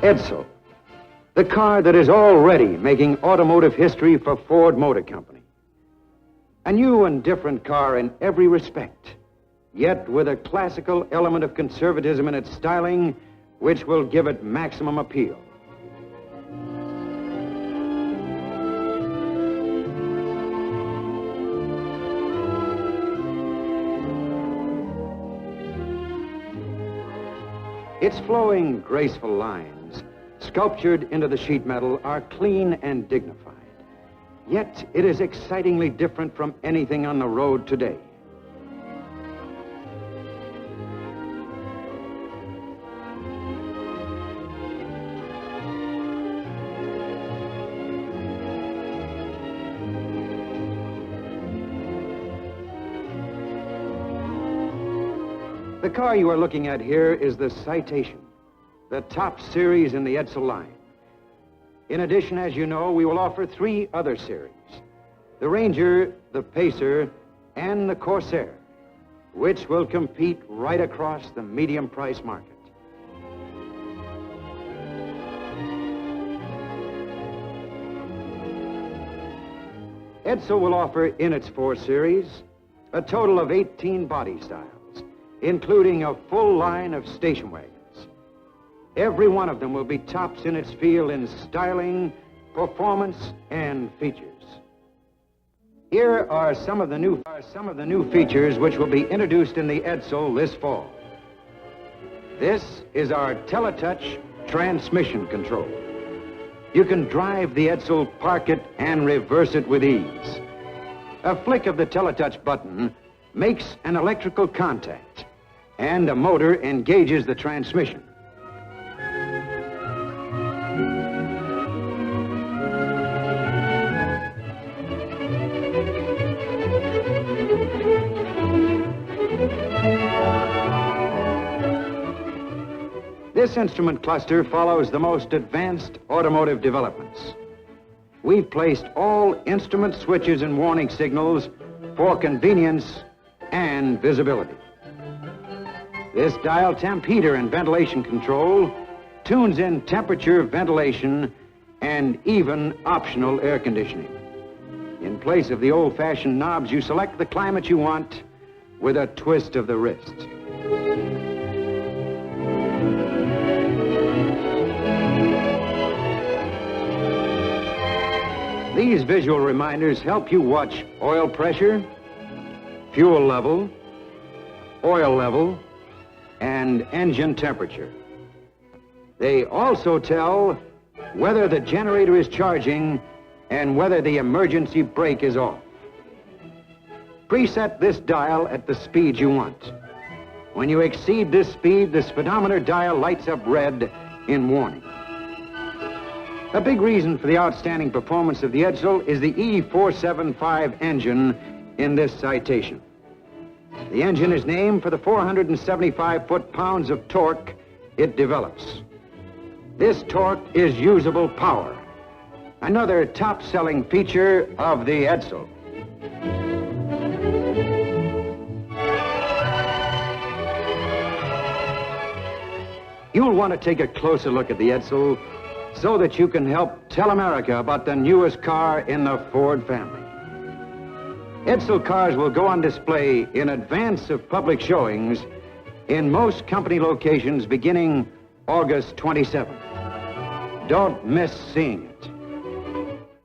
Edsel, the car that is already making automotive history for Ford Motor Company. A new and different car in every respect, yet with a classical element of conservatism in its styling, which will give it maximum appeal. Its flowing, graceful lines, sculptured into the sheet metal, are clean and dignified. Yet it is excitingly different from anything on the road today. The car you are looking at here is the Citation, the top series in the Edsel line. In addition, as you know, we will offer 3 other series: the Ranger, the Pacer, and the Corsair, which will compete right across the medium price market. Edsel will offer in its 4 series a total of 18 body styles, including a full line of station wagons. Every one of them will be tops in its field in styling, performance, and features. Here are some of the new features which will be introduced in the Edsel this fall. This is our Teletouch transmission control. You can drive the Edsel, park it, and reverse it with ease. A flick of the Teletouch button makes an electrical contact, and a motor engages the transmission. This instrument cluster follows the most advanced automotive developments. We've placed all instrument switches and warning signals for convenience and visibility. This dial temp heater and ventilation control tunes in temperature, ventilation, and even optional air conditioning. In place of the old-fashioned knobs, you select the climate you want with a twist of the wrist. These visual reminders help you watch oil pressure, fuel level, oil level, and engine temperature. They also tell whether the generator is charging and whether the emergency brake is off. Preset this dial at the speed you want. When you exceed this speed, the speedometer dial lights up red in warning. A big reason for the outstanding performance of the Edsel is the E475 engine in this Citation. The engine is named for the 475 foot-pounds of torque it develops. This torque is usable power, another top-selling feature of the Edsel. You'll want to take a closer look at the Edsel so that you can help tell America about the newest car in the Ford family. Edsel cars will go on display in advance of public showings in most company locations beginning August 27th. Don't miss seeing it.